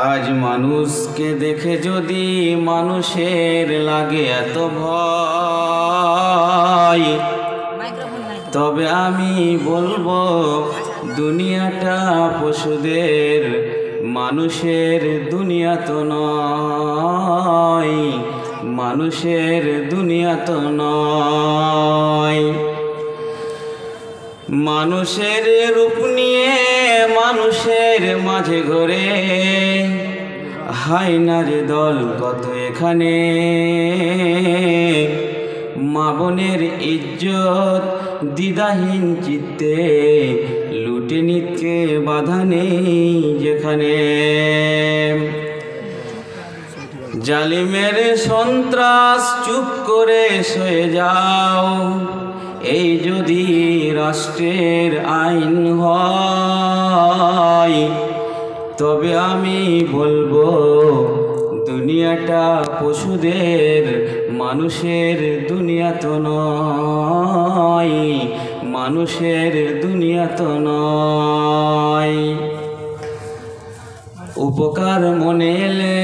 আজ মানুষকে দেখে যদি মানুষের লাগে এত ভয়, তবে আমি বলবো দুনিয়াটা পশুদের, মানুষের দুনিয়া তো নয়, মানুষের দুনিয়া তো নয়। মানুষের রূপ নিয়ে মানুষের মাঝে ঘরে, হায়নারে দল কত এখানে। মা বোনের ইজ্জত দ্বিধাহীন চিত্তে লুটে নিতে বাধা নেই যেখানে। জালিমের সন্ত্রাস চুপ করে সয়ে যাও, এই যদি রাষ্ট্রের আইন হয়, তবে আমি বলবো দুনিয়াটা পশুদের, মানুষের দুনিয়া তো নয়, মানুষের দুনিয়া তো নয়। উপকার মনে এলে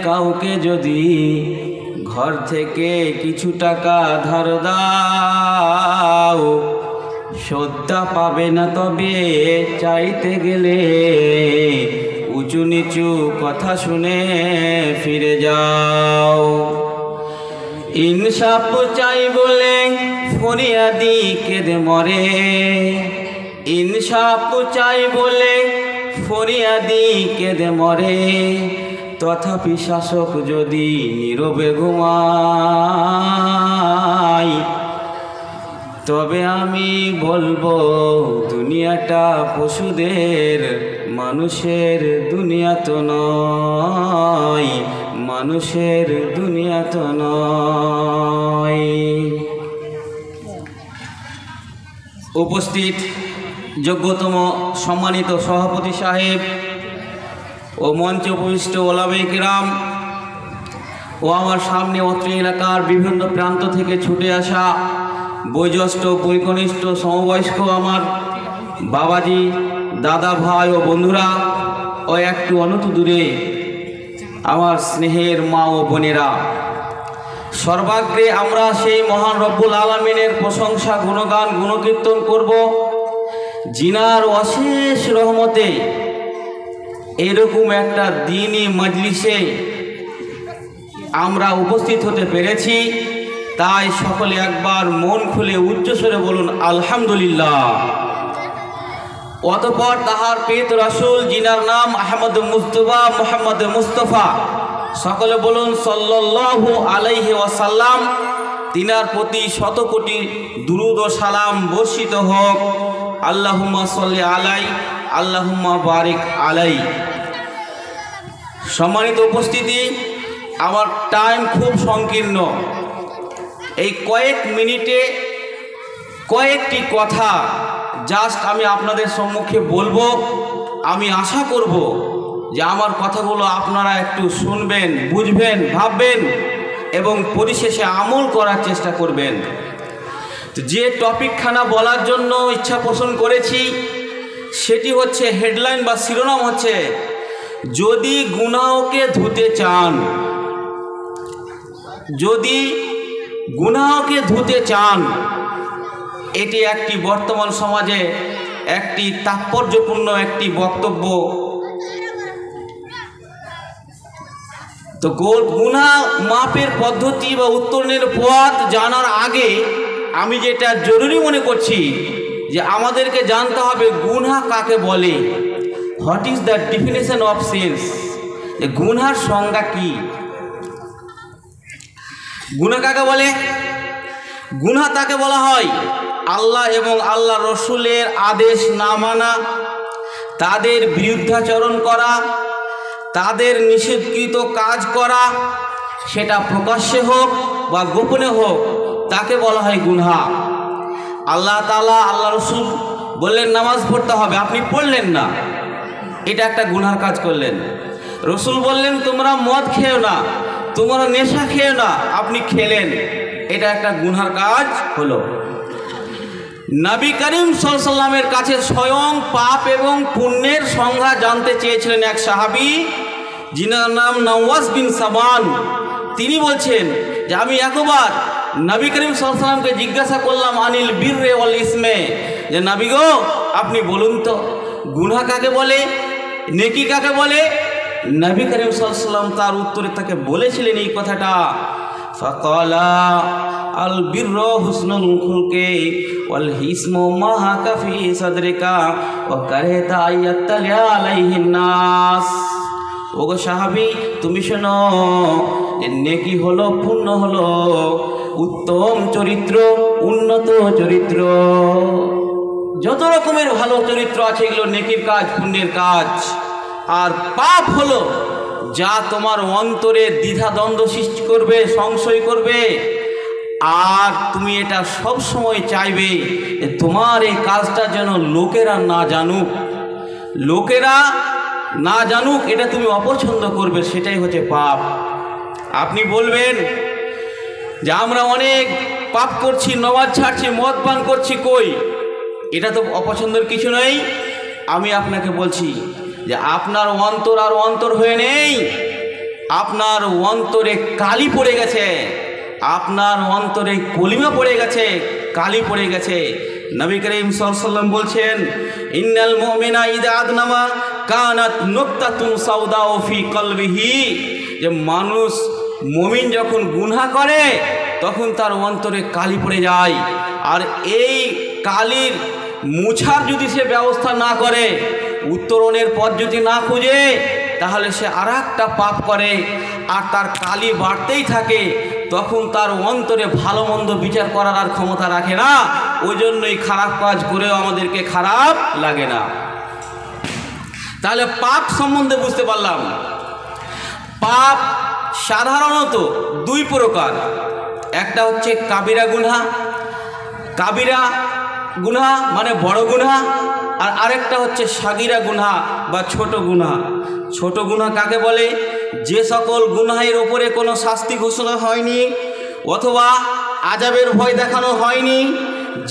কাউকে যদি ঘর থেকে কিছু টাকা ধার দাও, শ্রদ্ধা পাবে না তবে চাইতে গেলে উঁচু নিচু কথা শুনে ফিরে যাও। ইনসাফ চাই বলে ফরিয়াদি কেঁদে মরে, ইনসাফ চাই বলে ফরিয়াদি কেঁদে মরে। তথাপি শাসক যদি নীরবে ঘুমায়, তবে আমি বলবো দুনিয়াটা পশুদের, মানুষের দুনিয়া তো নয়, মানুষের দুনিয়া তো নয়। উপস্থিত যোগ্যতম সম্মানিত সভাপতি সাহেব ও মঞ্চে উপবিষ্ট ওলামায়ে কেরাম ও আমার সামনে অত্র এলাকার বিভিন্ন প্রান্ত থেকে ছুটে আসা বয়োজ্যেষ্ঠ বৈকনিষ্ঠ সমবয়স্ক আমার বাবাজি, দাদা ভাই ও বন্ধুরা, ও একটু অনত দূরে আমার স্নেহের মা ও বোনেরা, সর্বাগ্রে আমরা সেই মহান রব্বুল আলামিনের প্রশংসা গুণগান গুণকীর্তন করব, জিনার অশেষ রহমতে এরকম একটা দ্বীনি মজলিসে আমরা উপস্থিত হতে পেরেছি। তাই সকলে একবার মন খুলে উচ্চস্বরে বলুন আলহামদুলিল্লাহ। অতঃপর তাহার প্রিয় রাসূল, জিনার নাম আহমদ মুস্তফা মুহাম্মদ মুস্তফা, সকলে বলুন সাল্লাল্লাহু আলাইহি ওয়াসাল্লাম, তিনার প্রতি শত কোটি দুরূদ ও সালাম বর্ষিত হোক। আল্লাহুম্মা সাল্লি আলাই, আল্লাহুম্মা বারিক আলাই। সম্মানিত উপস্থিতি, আমার টাইম খুব সংকীর্ণ। এই কয়েক মিনিটে কয়েকটি কথা জাস্ট আমি আপনাদের সম্মুখে বলবো। আমি আশা করব যে আমার কথাগুলো আপনারা একটু শুনবেন, বুঝবেন, ভাববেন এবং পরিশেষে আমল করার চেষ্টা করবেন। তো যে টপিকখানা বলার জন্য ইচ্ছা পোষণ করেছি সেটি হচ্ছে, হেডলাইন বা শিরোনাম হচ্ছে, যদি গুনাহকে ধুতে চান, যদি গুনাহকে ধুতে চান। এটি একটি বর্তমান সমাজে একটি তাৎপর্যপূর্ণ একটি বক্তব্য। তো গুনাহ মাপের পদ্ধতি বা উত্তরণের পথ জানার আগে আমি যেটা জরুরি মনে করছি যে আমাদেরকে জানতে হবে গুনাহ কাকে বলে। What is the definition of sins? গুনাহর সংজ্ঞা কি? গুনাহ কাকে বলে? গুনাহ তাকে বলা হয় আল্লাহ এবং আল্লাহ রসুলের আদেশ না মানা, তাদের বিরুদ্ধাচরণ করা, তাদের নিষেধকৃত কাজ করা, সেটা প্রকাশ্যে হোক বা গোপনে হোক, তাকে বলা হয় গুনাহ। আল্লাহ তাআলা, আল্লাহ রসুল বললেন নামাজ পড়তে হবে, আপনি পড়লেন না, এটা একটা গুনাহর কাজ করলেন। রসুল বললেন তোমরা মদ খেও না, তোমরা নেশা খেও না, আপনি খেলেন, এটা একটা গুনাহর কাজ হলো। নবী করিম সাল্লাল্লাহু আলাইহি ওয়াসাল্লামের কাছে স্বয়ং পাপ এবং পুণ্যের সংজ্ঞা জানতে চেয়েছিলেন এক সাহাবী। যিনার নাম নওয়াজ বিন সামান, তিনি বলছেন যে আমি একবার নবী করিম সাল্লাল্লাহু আলাইহি ওয়াসাল্লামকে জিজ্ঞাসা করলাম আনিল বিররে ওয়াল ইসমে, যে নবী গো আপনি বলুন তো গুনাহ কাকে বলে, নেকি কাকে বলে? নবী করিম সাল্লাল্লাহু আলাইহি ওয়াসাল্লাম তার উত্তরে তাকে বলেছিলেন এই কথাটা, ফাকালা আল বিররু হুসনুল খুলকি ওয়াল হিসমু মা হাকা ফি সাদরিকা ওয়া কারাহতা আয়াতালি আলাইহিন নাস। ওগো সাহাবী তুমি শোনো, নেকি হলো পূর্ণ হলো উত্তম চরিত্র, উন্নত চরিত্র। যত রকমের ভালো চরিত্র আছে এগুলো নেকির কাজ, পুণ্যের কাজ। আর পাপ হলো যা তোমার অন্তরে দ্বিধাদ্বন্দ্ব সৃষ্টি করবে, সংশয় করবে, আর তুমি এটা সব সময় চাইবে যে তোমার এই কাজটা যেন লোকেরা না জানুক, লোকেরা না জানুক, এটা তুমি অপছন্দ করবে, সেটাই হচ্ছে পাপ। আপনি বলবেন যে আমরা অনেক পাপ করছি, নামাজ ছাড়ছি, মদ পান করছি, কই এটা তো অপছন্দের কিছু নেই। আমি আপনাকে বলছি যে আপনার অন্তর আর অন্তর হয়ে নেই, আপনার অন্তরে কালি পড়ে গেছে, আপনার অন্তরে কলিমা পড়ে গেছে, কালি পড়ে গেছে। নবী করিম সাল্লাল্লাহু আলাইহি ওয়াসাল্লাম বলছেন ইন্নাল মুমিনা ইযা আযনামা কানাত নুকতাতুন সাউদাউ ফি কলবিহি, যে মানুষ মুমিন যখন গুনাহ করে তখন তার অন্তরে কালি পড়ে যায়, আর এই কালির মুছার যদি সে ব্যবস্থা না করে, উত্তরণের পথ যদি না খুঁজে, তাহলে সে আর একটা পাপ করে, আর তার কালি বাড়তেই থাকে, তখন তার অন্তরে ভালো মন্দ বিচার করার আর ক্ষমতা রাখে না। ওই জন্যই খারাপ কাজ করেও আমাদেরকে খারাপ লাগে না। তাহলে পাপ সম্বন্ধে বুঝতে পারলাম, পাপ সাধারণত দুই প্রকার, একটা হচ্ছে কাবিরা গুনাহ, কাবিরা গুনাহ মানে বড় গুনাহ, আর আরেকটা হচ্ছে সাগিরা গুনাহ বা ছোট গুনাহ। ছোট গুনাহ কাকে বলে? যে সকল গুনাহের ওপরে কোনো শাস্তি ঘোষণা হয়নি অথবা আযাবের ভয় দেখানো হয়নি,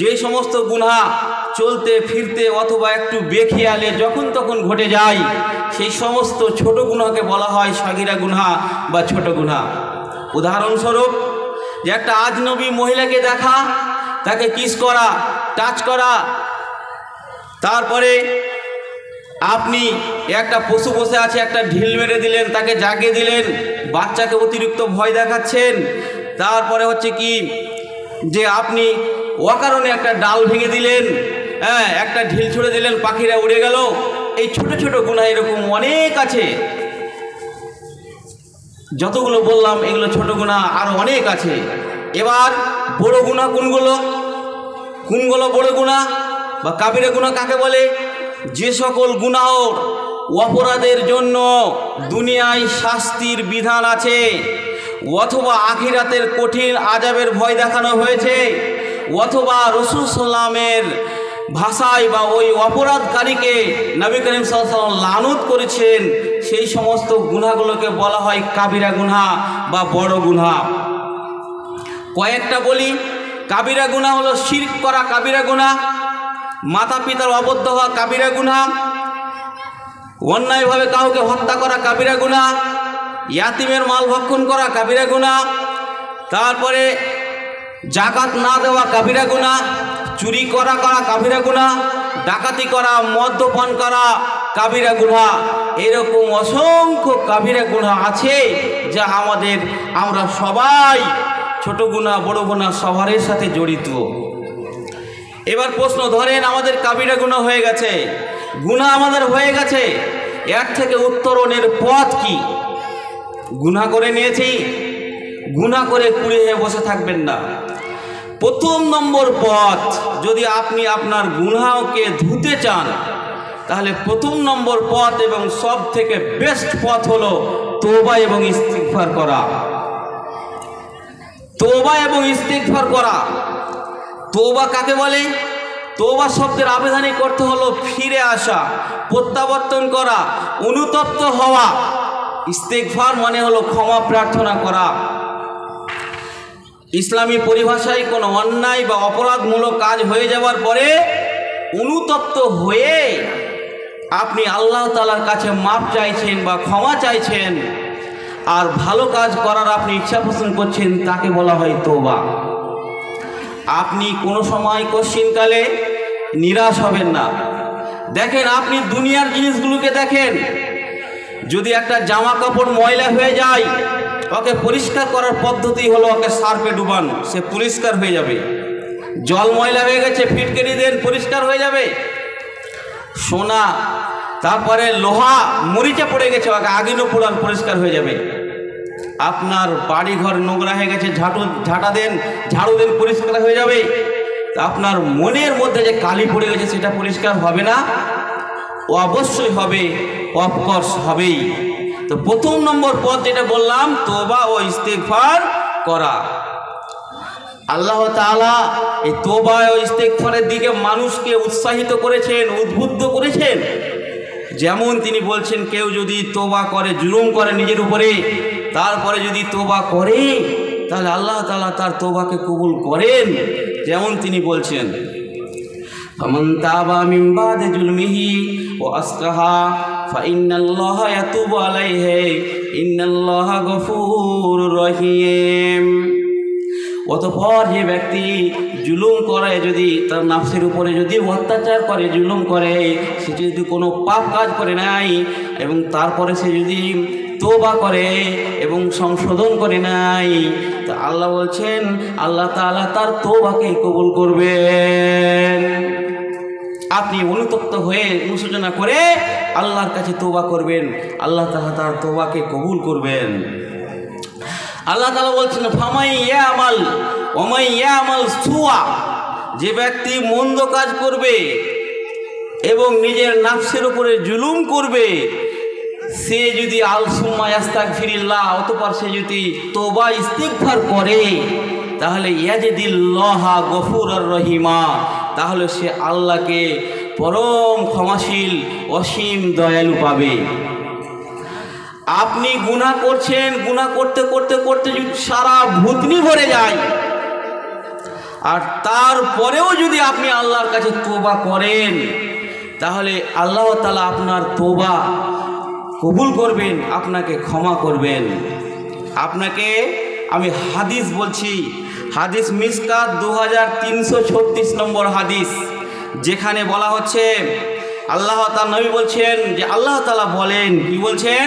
যে সমস্ত গুনাহ চলতে ফিরতে অথবা একটু বেখেয়ালে যখন তখন ঘটে যায়, সেই সমস্ত ছোট গুনাহকে বলা হয় সাগিরা গুনাহ বা ছোট গুনাহ। উদাহরণস্বরূপ, যে একটা আজনবী মহিলাকে দেখা, তাকে কিস করা, টাচ করা, তারপরে আপনি একটা পশু বসে আছে একটা ঢিল মেরে দিলেন, তাকে জাগিয়ে দিলেন, বাচ্চাকে অতিরিক্ত ভয় দেখাচ্ছেন, তারপরে হচ্ছে কি যে আপনি অকারণে একটা ডাল ভেঙে দিলেন, একটা ঢিল ছুড়ে দিলেন, পাখিরা উড়ে গেল। এই ছোট ছোট গুনাহ এরকম অনেক আছে, যতগুলো বললাম এগুলো ছোট গুনাহ, আরও অনেক আছে। এবার বড় গুনাহ কোনগুলো? কোনগুলো বড় গুনাহ বা কাবিরা গুনাহ কাকে বলে? যে সকল গুনাহ অপরাধের জন্য দুনিয়ায় শাস্তির বিধান আছে, অথবা আখিরাতের কঠিন আযাবের ভয় দেখানো হয়েছে, অথবা রাসূল সাল্লামের ভাষায় বা ওই অপরাধকারীকে নবী করিম সাল্লাল্লাহু আলাইহি ওয়াসাল্লাম লানত করেছেন, সেই সমস্ত গুনাহগুলোকে বলা হয় কাবিরা গুনাহ বা বড় গুনাহ। কয়েকটা বলি। কাবিরা গুনাহ হলো শিরক করা কাবিরা গুনাহ, মাতা পিতার অবদ্ধ হওয়া কাবিরা গুনাহ, অন্যায়ভাবে কাউকে হত্যা করা কাবিরা গুনাহ, ইয়াতিমের মাল ভক্ষণ করা কাবিরা গুনাহ, তারপরে জাকাত না দেওয়া কাবিরা গুনাহ, চুরি করা কাবিরা গুনাহ, ডাকাতি করা, মদ্যপান করা কাবিরা গুনাহ। এরকম অসংখ্য কাবিরা গুনাহ আছে যা আমরা সবাই ছোট গুনাহ বড় গুনাহ সবারই সাথে জড়িত। এবার প্রশ্ন, ধরেন আমাদের কাবিরা গুনাহ হয়ে গেছে, গুনাহ আমাদের হয়ে গেছে, এর থেকে উত্তরণের পথ কি? গুনাহ করে নিয়েছি, গুনাহ করে কুড়ে হয়ে বসে থাকবেন না। প্রথম নম্বর পথ, যদি আপনি আপনার গুনাহকে ধুতে চান, তাহলে প্রথম নম্বর পথ এবং সব থেকে বেস্ট পথ হলো তওবা এবং ইস্তিগফার করা। তওবা এবং ইস্তিগফার করা। তওবা কাকে বলে? তওবা শব্দের আবেদনই করতে হলো ফিরে আসা, প্রত্যাবর্তন করা, অনুতপ্ত হওয়া। ইস্তিগফার মানে হলো ক্ষমা প্রার্থনা করা। ইসলামী পরিভাষায় কোনো অন্যায় বা অপরাধমূলক কাজ হয়ে যাওয়ার পরে অনুতপ্ত হয়ে আপনি আল্লাহ তাআলার কাছে মাপ চাইছেন বা ক্ষমা চাইছেন, আর ভালো কাজ করার আপনি ইচ্ছা পোষণ করছেন, তাকে বলা হয় তওবা। আপনি কোনো সময় কোশ্চিনকালে নিরাশ হবেন না। দেখেন, আপনি দুনিয়ার জিনিসগুলোকে দেখেন, যদি একটা জামা কাপড় ময়লা হয়ে যায়, ওকে পরিষ্কার করার পদ্ধতি হলো ওকে সার্ফে ডুবান, সে পরিষ্কার হয়ে যাবে। জল ময়লা হয়ে গেছে, ফিটকিরি দেন, পরিষ্কার হয়ে যাবে। সোনা, তারপরে লোহা মরিচা পড়ে গেছে, ওকে আগুনে পোড়ান, পরিষ্কার হয়ে যাবে। আপনার বাড়ি ঘর নোংরা হয়ে গেছে, ঝাড়ু দেন, পরিষ্কার হয়ে যাবে। আপনার মনের মধ্যে যে কালি পড়ে গেছে, সেটা পরিষ্কার হবে না? ও অবশ্যই হবে, অফকোর্স হবেই। তো প্রথম নম্বর পথ যেটা বললাম, তওবা ও ইস্তেগফার করা। আল্লাহ তাআলা এই তওবা ও ইস্তেগফারের দিকে মানুষকে উৎসাহিত করেছেন, উদ্বুদ্ধ করেছেন। যেমন তিনি বলছেন, কেউ যদি তওবা করে, জুলুম করে নিজের উপরে, তারপরে যদি তওবা করে, তাহলে আল্লাহ তাআলা তার তওবাকে কবুল করেন। যেমন তিনি বলছেন, ফামান তাবা মিন বাদি জুলমিহি ওয়া আসলাহা ফাইন্নাল্লাহা ইয়াতুবু আলাইহি ইন্নাল্লাহা গফুরুর রহিম। অতঃপর যে ব্যক্তি জুলুম করে, যদি তার নাফসের উপরে যদি অত্যাচার করে, জুলুম করে, সে যদি কোনো পাপ কাজ করে নাই এবং তারপরে সে যদি তওবা করে এবং সংশোধন করে নাই, তা আল্লাহ বলছেন আল্লাহ তাআলা তার তওবাকে কবুল করবেন। আপনি অনুতপ্ত হয়ে অনুশোচনা করে আল্লাহর কাছে তওবা করবেন, আল্লাহ তাআলা তার তওবাকে কবুল করবেন। আল্লাহ তাআলা বলছেন, ফামাই ইয়ামাল ওমাই ইয়ামাল সুআ, যে ব্যক্তি মন্দ কাজ করবে এবং নিজের নাফসের উপরে জুলুম করবে, সে যদি আলসুম্মা ইস্তাগফিরিল্লাহ, অতঃপর সে যদি তওবা ইস্তিগফার করে, তাহলে ইয়াজিদিল্লাহা গফুরুর রহিমা, তাহলে সে আল্লাহকে পরম ক্ষমাশীল, অসীম দয়ালু পাবে। আপনি গুনাহ করছেন, গুনাহ করতে করতে করতে যদি সারা ভূতনি ভরে যায়, আর তারপরেও যদি আপনি আল্লাহর কাছে তওবা করেন, তাহলে আল্লাহ তাআলা আপনার তওবা কবুল করবেন, আপনাকে ক্ষমা করবেন। আপনাকে আমি হাদিস বলছি, হাদিস মিসকাত 2336 নম্বর হাদিস, যেখানে বলা হচ্ছে, আল্লাহ তাআলা, নবী বলছেন যে আল্লাহ তাআলা বলেন, কি বলছেন,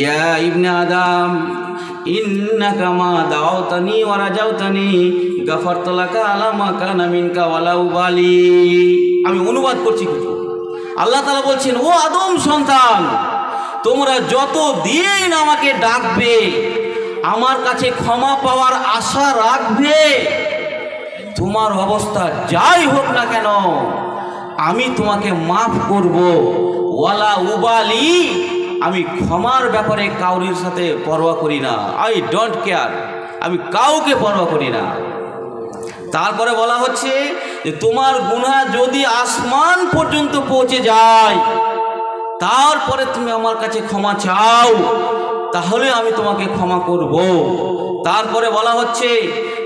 ইয়া ইবনে আদম ইন্নাকা মা দাওতানি ওয়া রাজাউতানি গাফারতু লাকা আলা মা কানা মিনকা ওয়ালা উবালি। আমি অনুবাদ করছি কিছু। আল্লাহ তাআলা বলছেন, ও আদম সন্তান, তোমরা যত দিন আমাকে ডাকবে, আমার কাছে ক্ষমা পাওয়ার আশা রাখবে, তোমার অবস্থা যাই হোক না কেন, আমি তোমাকে মাফ করব। ওয়ালা উবালি, আমি ক্ষমার ব্যাপারে কাউরির সাথে পরোয়া করি না। আই ডোন্ট কেয়ার, আমি কাউকে পরোয়া করি না। তারপরে বলা হচ্ছে যে তোমার গুনাহ যদি আসমান পর্যন্ত পৌঁছে যায়, তারপরে তুমি আমার কাছে ক্ষমা চাও, তাহলে আমি তোমাকে ক্ষমা করব। তারপরে বলা হচ্ছে,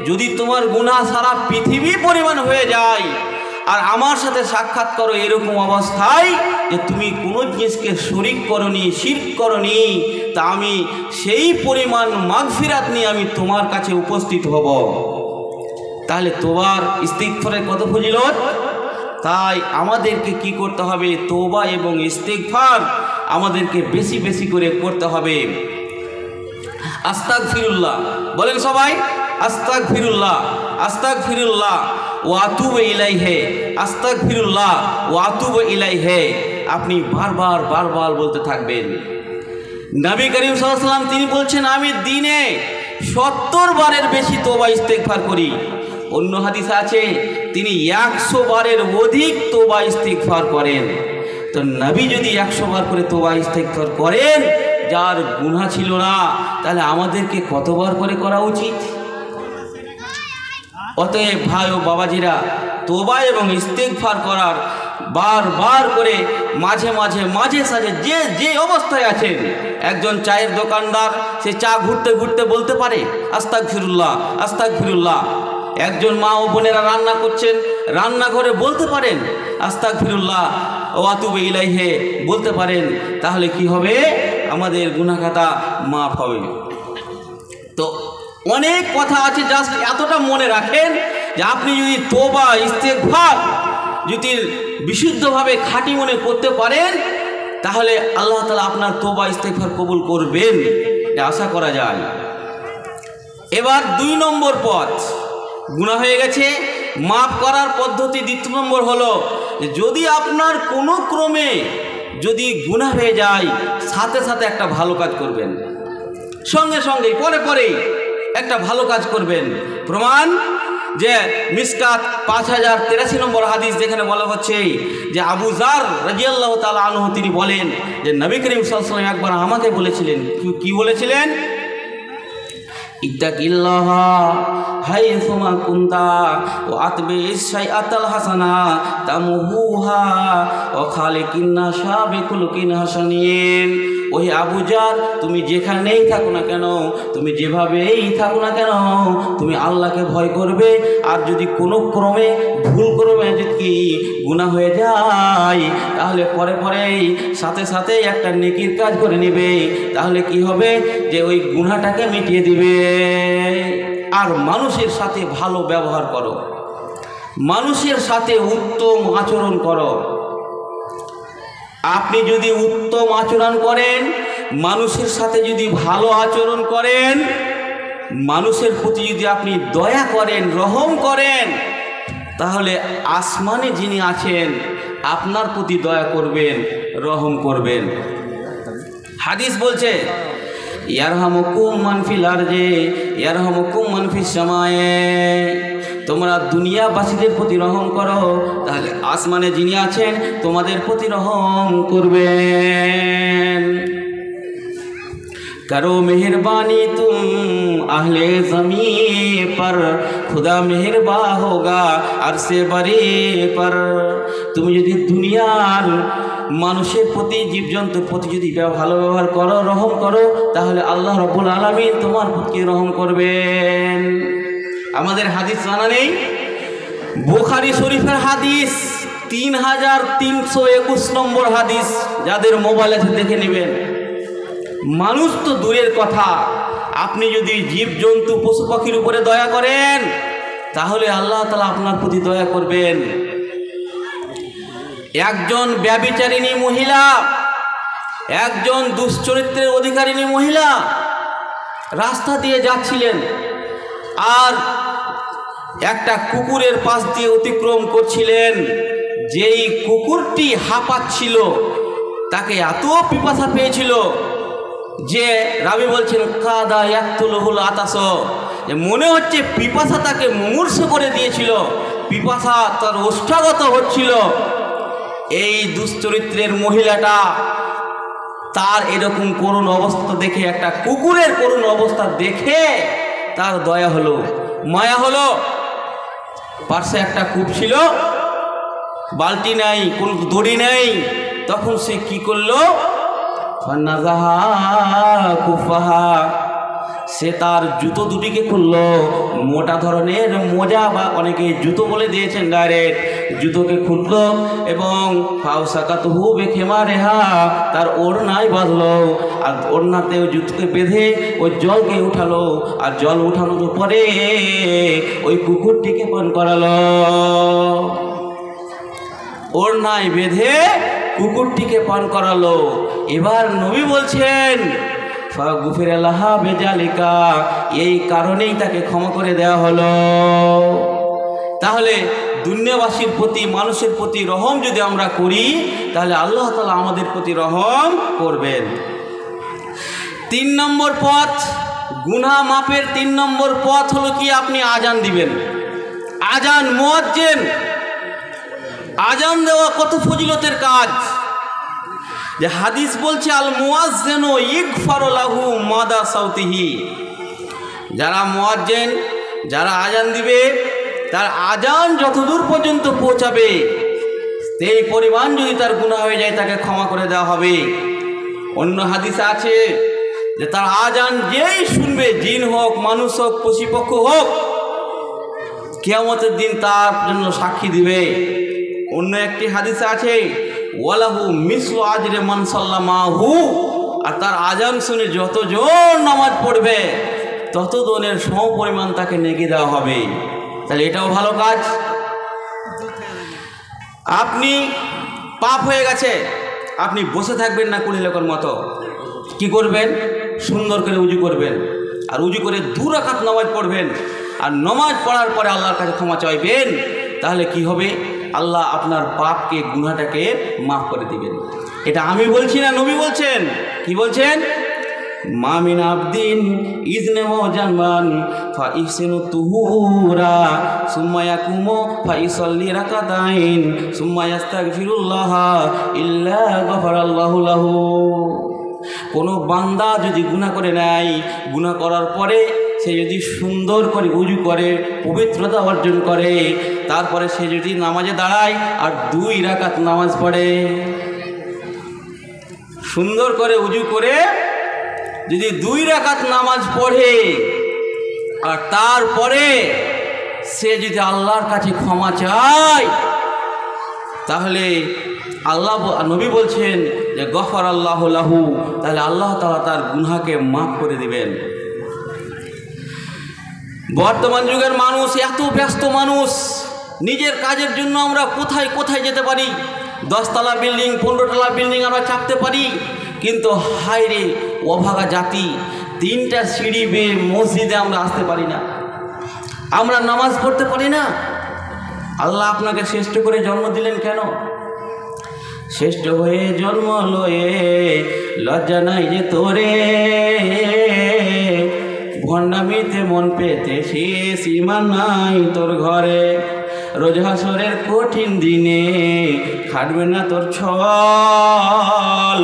যদি তোমার গুনাহ সারা পৃথিবী পরিমাণ হয়ে যায়, আর আমার সাথে সাক্ষাৎ করো এরকম অবস্থায় যে তুমি কোনো জিনিসকে শরীক করনি, শিরক করনি, তা আমি সেই পরিমাণ মাগফিরাত নিয়ে আমি তোমার কাছে উপস্থিত হব। তাহলে তওবার ইস্তিগফারের কত ফজিলত। তাই আমাদেরকে কি করতে হবে, তওবা এবং ইস্তিগফার আমাদেরকে বেশি বেশি করে করতে হবে। আস্তাগফিরুল্লাহ বলেন সবাই, আস্তাগফিরুল্লাহ, আস্তাগফিরুল্লাহ ওয়া আতুবু ইলাইহি, আস্তাগফিরুল্লাহ ওয়া আতুবু ইলাইহি। আপনি বারবার বারবার বলতে থাকবেন। নবী করিম সাল্লাল্লাহু আলাইহি ওয়াসাল্লাম তিনি বলছেন, আমি দিনে 70 বারের বেশি তওবা ইস্তিগফার করি। অন্য হাদিসে আছে তিনি 100 বারের অধিক তওবা ইস্তিগফার করেন। তো নবী যদি 100 বার করে তওবা ইস্তিগফার করেন, যার গুনাহ ছিল না, তাহলে আমাদেরকে কতবার করে করা উচিত? অতএব ভাই ও বাবাজিরা, তওবা এবং ইস্তিগফার করার বারবার করে মাঝে মাঝে মাঝে সাঝে যে যে অবস্থায় আছেন, একজন চায়ের দোকানদার, সে চা ঘুরতে ঘুরতে বলতে পারে আস্তাগফিরুল্লাহ, আস্তাগফিরুল্লাহ। একজন মা ও বোনেরা রান্না করছেন, রান্নাঘরে বলতে পারেন আস্তাগফিরুল্লাহ। ওয়া আতুবু ইলাইহি বলতে পারেন, তাহলে কি হবে? আমাদের গুনাহ খাতা মাফ হবে। তো অনেক কথা আছে, জাস্ট এতটা মনে রাখেন যে আপনি যদি তওবা ইস্তেগফার যদি বিশুদ্ধভাবে খাঁটি মনে করতে পারেন, তাহলে আল্লাহ তাআলা আপনার তওবা ইস্তেগফার কবুল করবেন, এটা আশা করা যায়। এবার 2 নম্বর পথ, গুনাহ হয়ে গেছে, মাফ করার পদ্ধতি 2 নম্বর হলো, যদি আপনার কোনো ক্রমে যদি গুনাহ হয়ে যায়, সাথে সাথে একটা ভালো কাজ করবেন, সঙ্গে সঙ্গে পরে একটা ভালো কাজ করবেন। প্রমাণ যে মিসকাত 5083 নম্বর হাদিস, যেখানে বলা হচ্ছে যে আবু যার রাদিয়াল্লাহু তাআলা আনহু তিনি বলেন যে নবী করিম সাল্লাল্লাহু আলাইহি ওয়াসাল্লাম একবার আমাকে বলেছিলেন, কি বলেছিলেন? ইত্তাকিল্লাহা হাইসুমা কুনতা ওয়া আতবিস শাইআতাল হাসানা তামহুহা ওয়া খালিকিন নাসা বিকুলকিন হাসানিন। ওই আবু যার, তুমি যেখানেই থাকো না কেন, তুমি যেভাবেই থাকো না কেন, তুমি আল্লাহকে ভয় করবে। আর যদি কোনো ক্রমে ভুল ক্রমে যদি গুনাহ হয়ে যায়, তাহলে পরেই সাথে একটা নেকির কাজ করে নেবে, তাহলে কি হবে? যে ওই গুনাহটাকে মিটিয়ে দিবে। আর মানুষের সাথে ভালো ব্যবহার করো, মানুষের সাথে উত্তম আচরণ করো। আপনি যদি উত্তম আচরণ করেন, মানুষের সাথে যদি ভালো আচরণ করেন, মানুষের প্রতি যদি আপনি দয়া করেন, রহম করেন, তাহলে আসমানে যিনি আছেন আপনার প্রতি দয়া করবেন, রহম করবেন। হাদিস বলছে ইয়ারহামুকুম মান ফিল আরজি ইয়ারহামুকুম মান ফিস সামায়ে। তোমরা দুনিয়াবাসীদের প্রতি রহম করো, তাহলে আসমানে যিনি আছেন তোমাদের প্রতি রহম করবেন। करो मेहरबानी तुम अहले ज़मी पर, खुदा मेहरबा होगा अरसे बरे पर। তুমি যদি দুনিয়ার মানুষের প্রতি, জীবজন্তুর প্রতি যদি ভালো ব্যবহার করো, রহম করো, তাহলে আল্লাহ রাব্বুল আলামিন তোমার প্রতি রহম করবেন। আমাদের হাদিস জানা নেই? বুখারী শরীফের হাদিস 3321 নম্বর হাদিস, যাদের মোবাইল আছে দেখে নেবেন। মানুষ তো দূরের কথা, আপনি যদি জীবজন্তু পশু পাখির উপরে দয়া করেন, তাহলে আল্লাহ তাআলা আপনার প্রতি দয়া করবেন। একজন ব্যভিচারিণী মহিলা, একজন দুশ্চরিত্রের অধিকারিণী মহিলা রাস্তা দিয়ে যাচ্ছিলেন, আর একটা কুকুরের পাশ দিয়ে অতিক্রম করছিলেন। যেই কুকুরটি হাঁপাচ্ছিল, তাকে এত পিপাসা পেয়েছিল যে রাবি বলছেন কাদা ইয়াকতুলহুল আতাস, যে মনে হচ্ছে পিপাসা তাকে মুমূর্ষ করে দিয়েছিল, পিপাসা তার ওষ্ঠাগত হচ্ছিল। এই দুশ্চরিত্রের মহিলাটা তার এরকম করুণ অবস্থা দেখে, একটা কুকুরের করুণ অবস্থা দেখে তার দয়া হলো, মায়া হলো। পাশে একটা কূপ ছিল, বালতি নাই, কোনো দড়ি নেই, তখন সে কি করলো? সে তার জুতো দুটিকে খুললো, মোটা ধরনের মোজা বা অনেকে জুতো বলে দিয়েছেন ডাইরেক্ট, জুতোকে খুললো এবং ফাউসাকাতুহু বিখিমারিহা, তার ওড়নায় বাঁধলো, আর ওড়নাতে ওই জুতোকে বেঁধে ওই জলকে উঠালো, আর জল উঠানোর পরে ওই কুকুরটিকে পান করালো। ওড়নায় বেঁধে কুকুরটিকে পান করালো। এবার নবী বলছেন ফাগুফিরা লাহা বিজালিকা, এই কারণেই তাকে ক্ষমা করে দেওয়া হলো। তাহলে দুনিয়াবাসীর প্রতি, মানুষের প্রতি রহম যদি আমরা করি, তাহলে আল্লাহ তাআলা আমাদের প্রতি রহম করবেন। 3 নম্বর পথ, গুনাহ মাপের 3 নম্বর পথ হলো কি? আপনি আজান দিবেন। আজান, মুয়াজ্জিন, আজান দেওয়া কত ফজিলতের কাজ। যে হাদিস বলছে আল মুয়াজ্জিনু ইগফারু লাহু মাদা সাউতিহি, যারা মুয়াজ্জিন, যারা আজান দিবে, তার আজান যতদূর পর্যন্ত পৌঁছাবে, সেই পরিমাণ যদি তার গুনাহ হয়ে যায়, তাকে ক্ষমা করে দেওয়া হবে। অন্য হাদিসে আছে যে তার আজান যেই শুনবে, জিন হোক, মানুষ হোক, পশুপক্ষ হোক, কিয়ামতের দিন তার জন্য সাক্ষী দিবে। অন্য একটি হাদিসে আছে ওয়ালাহু মিসলু আজরে মান সাল্লামাহু, আর তার আজান শুনে যতজন নামাজ পড়বে ততজনের সমপরিমাণ তাকে নেকি দেওয়া হবে। তাহলে এটাও ভালো কাজ। আপনি পাপ হয়ে গেছে, আপনি বসে থাকবেন না কুড়ি লোকের মতো, কি করবেন? সুন্দর করে উজু করবেন, আর উজু করে 2 রাকাত নামাজ পড়বেন, আর নামাজ পড়ার পরে আল্লাহর কাছে ক্ষমা চাইবেন। তাহলে কি হবে? আল্লাহ আপনার পাপকে, গুনাহটাকে মাফ করে দিবেন। এটা আমি বলছি না, নবী বলছেন। কি বলছেন? মা মিন আবদিন ইজনেমো জানবান ফা ইহসিনু তুহুরা সুম্মা ইয়াকুমু ফা ইসাল্লি রাকাতাইন সুম্মা ইস্তাগফিরুল্লাহ ইল্লা গফারাল্লাহু লাহু। কোনো বান্দা যদি গুনাহ করে নেয়, গুনাহ করার পরে সে যদি সুন্দর করে উজু করে, পবিত্রতা অর্জন করে, তারপরে সে যদি নামাজে দাঁড়ায় আর 2 রাকাত নামাজ পড়ে, সুন্দর করে উজু করে যদি 2 রাকাত নামাজ পড়ে, আর তারপরে সে যদি আল্লাহর কাছে ক্ষমা চায়, তাহলে আল্লাহ, নবী বলছেন যে গফার আল্লাহ লাহু, তাহলে আল্লাহ তাআলা তার গুনাহকে মাফ করে দিবেন। বর্তমান যুগের মানুষ এত ব্যস্ত মানুষ, নিজের কাজের জন্য আমরা কোথায় কোথায় যেতে পারি, 10 তলা বিল্ডিং, 15 তলা বিল্ডিং আমরা চাপতে পারি, কিন্তু হায়রে অভাগা জাতি, 3টা সিঁড়ি বেয়ে মসজিদে আমরা আসতে পারি না, আমরা নামাজ পড়তে পারি না। আল্লাহ আপনাকে শ্রেষ্ঠ করে জন্ম দিলেন কেন? শ্রেষ্ঠ হয়ে জন্ম লয়ে লজ্জা নাই যে তোরে, ভণ্ডামিতে মন পেতে শেষ ইমান নাই তোর ঘরে, রোজ হাসরের কঠিন দিনে খাটবে না তোর ছল,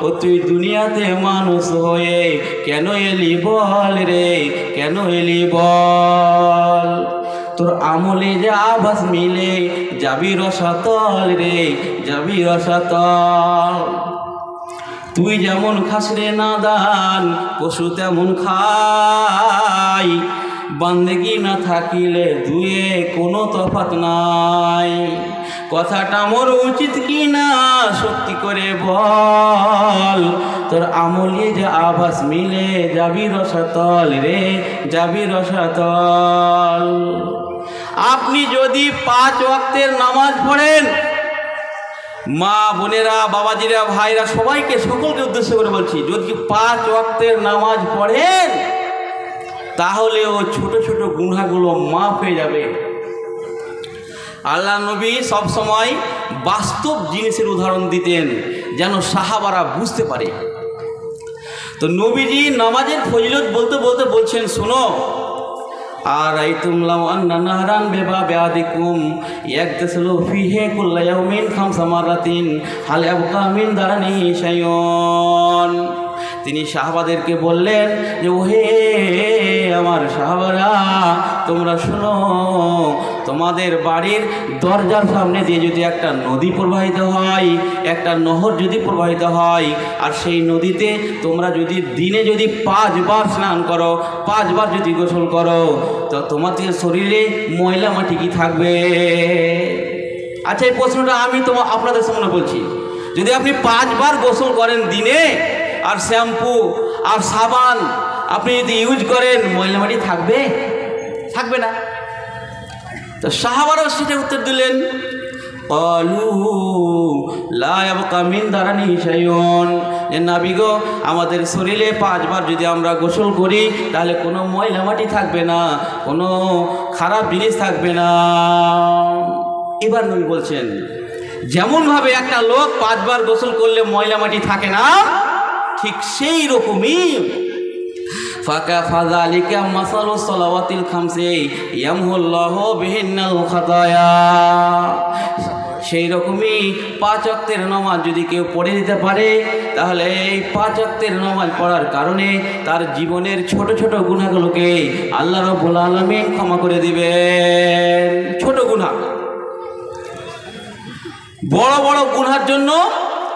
ও তুই দুনিয়াতে মানুষ হয়ে কেন এলি বল রে, কেন এলি বল? তোর আমলে যে আভাস মিলে যাবি রসাতল রে, যাবি রসাতল। তুই যেমন খাস রে নাদান, পশু তেমন খাই, বান্দেগি না থাকিলে দুয়ে কোনো তফাৎ নাই। কথাটা মোর উচিত কি না সত্যি করে বল, তোর আমলে যে আভাস মিলে যাবি রসাতল রে, যাবি রসাতল। আপনি যদি 5 ওয়াক্তের নামাজ পড়েন, মা বোনেরা, বাবাজিরা, ভাইরা, সবাইকে, সকলকে উদ্দেশ্য করে বলছি, যদি 5 ওয়াক্তের নামাজ পড়েন তাহলে ও ছোট ছোট গুনাহগুলো মাফ হয়ে যাবে। আল্লাহ নবী সব সময় বাস্তব জিনিসের উদাহরণ দিতেন যেন সাহাবারা বুঝতে পারে। তো নবীজি নামাজের ফজিলত বলতে বলতে বলছেন, শোনো, আর আইতুম লাউ আন্না নাহরান বিবাবি আদিকুম ইয়াগতাসিলু ফিহি কুল্লা ইয়াউমিন 5 মারাতিন হাল ইয়াবকা মিন দারানি শাইউন। তিনি সাহাবাদেরকে বললেন যে, ওহে আমার সাহাবারা, তোমরা শোনো, তোমাদের বাড়ির দরজার সামনে দিয়ে যদি একটা নদী প্রবাহিত হয়, একটা নহর যদি প্রবাহিত হয়, আর সেই নদীতে তোমরা যদি দিনে যদি 5 বার স্নান করো, 5 বার যদি গোসল করো, তো তোমাদের শরীরে ময়লা মাটি কি থাকবে? আচ্ছা, এই প্রশ্নটা আমি আপনাদের সামনে বলছি, যদি আপনি 5 বার গোসল করেন দিনে, আর শ্যাম্পু আর সাবান আপনি যদি ইউজ করেন, ময়লা মাটি থাকবে? থাকবে না। তো সাহাবারাও সেটা উত্তর দিলেন, ক্বালু লা ইয়াবকা মিন দারানি শাইউন, যে নবী গো, আমাদের শরীরে 5 বার যদি আমরা গোসল করি তাহলে কোনো ময়লা মাটি থাকবে না, কোনো খারাপ জিনিস থাকবে না। এবার নবী বলছেন, যেমনভাবে একটা লোক 5 বার গোসল করলে ময়লা মাটি থাকে না, ঠিক সেই রকমই ফাযালিকা মাসালুস সালাওয়াতিল খামসি ইয়ামহুল্লাহু বিহিন্নাল খাতায়া। সেই রকমই 5 ওয়াক্তের নামাজ যদি কেউ পড়ে দিতে পারে, তাহলে এই 5 ওয়াক্তের নামাজ পড়ার কারণে তার জীবনের ছোট ছোট গুনাহগুলোকে আল্লাহ রাব্বুল আলামিন ক্ষমা করে দিবেন। ছোট গুনাহ, বড় বড় গুনাহের জন্য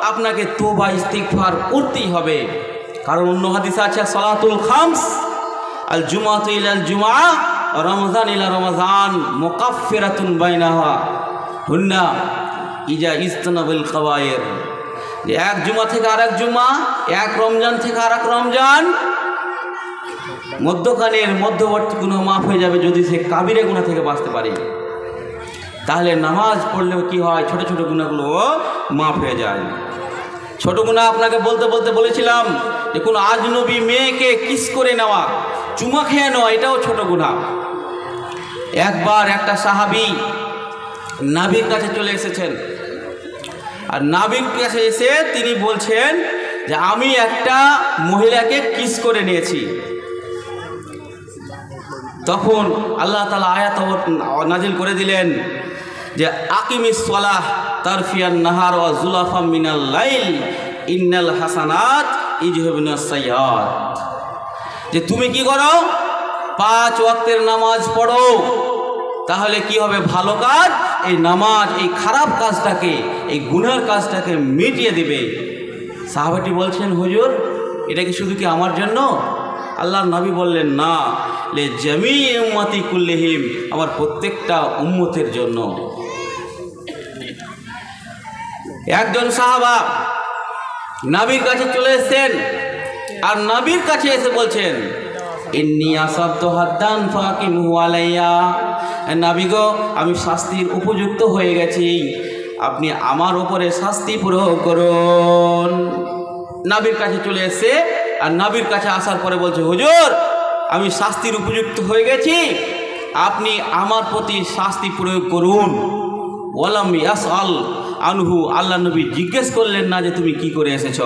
আপনাকে তওবা ইস্তিগফার করতেই হবে। কারণ অন্য হাদিসে আছে, সালাতুল খামস আল জুমাতু ইলাল জুমআ রমজান ইলা রমজান মুকাফফিরাতুন বাইনাহা হুন্না। ইজা ইজতানাবাল কাবায়ের, যে এক জুমা থেকে আরেক জুমা, এক রমজান থেকে আরেক রমজান, মধ্যখানের মধ্যবর্তী গুনাহ মাফ হয়ে যাবে যদি সে কাবিরা গুনাহ থেকে বাঁচতে পারে। তাহলে নামাজ পড়লেও কি হয়, ছোট ছোট গুনাহগুলো মাফ হয়ে যায়। ছোট গুনাহ আপনাকে বলতে বলতে বলেছিলাম যে কোনো আজনবী মেয়েকে কিস করে নেওয়া, চুমা খেয়ে নেওয়া, এটাও ছোট গুনাহ। একবার একটা সাহাবী নবীর কাছে চলে এসেছেন, আর নবীর কাছে এসে তিনি বলছেন যে আমি একটা মহিলাকে কিস করে নিয়েছি। তখন আল্লাহ তাআলা আয়াত নাজিল করে দিলেন যে আকিমিস সালাহ তারফিয়ান নাহার ওয়া যুলাফাম মিনাল লাইল ইন্নাল হাসানাত ইযহিবুনাস সাইয়্যাত, যে তুমি কি করো, 5 ওয়াক্তের নামাজ পড়ো, তাহলে কি হবে, ভালো কাজ, এই নামাজ এই খারাপ কাজটাকে, এই গুনার কাজটাকে মিটিয়ে দিবে। সাহাবাটি বলছেন হুজুর এটা কি শুধু কি আমার জন্য? আল্লাহর নবী বললেন না, লে জামি উম্মতি কুল্লিহিম, আমার প্রত্যেকটা উম্মতের জন্য। একজন সাহাবা নবীর কাছে চলে এসেছেন, আর নবীর কাছে এসে বলছেন ইন্নী আসাবতু হাদ্দান ফাকিমহু আলাইয়া, নবী গো আমি শাস্তির উপযুক্ত হয়ে গেছি, আপনি আমার উপরে শাস্তি প্রয়োগ করুন। নবীর কাছে চলে এসে, আর নবীর কাছে আসার পরে বলছে হুজুর আমি শাস্তির উপযুক্ত হয়ে গেছি, আপনি আমার প্রতি শাস্তি প্রয়োগ করুন। ওয়ালাম ইয়াসআল আনহু, আল্লাহ নবী জিজ্ঞেস করলেন না যে তুমি কি করে এসেছ।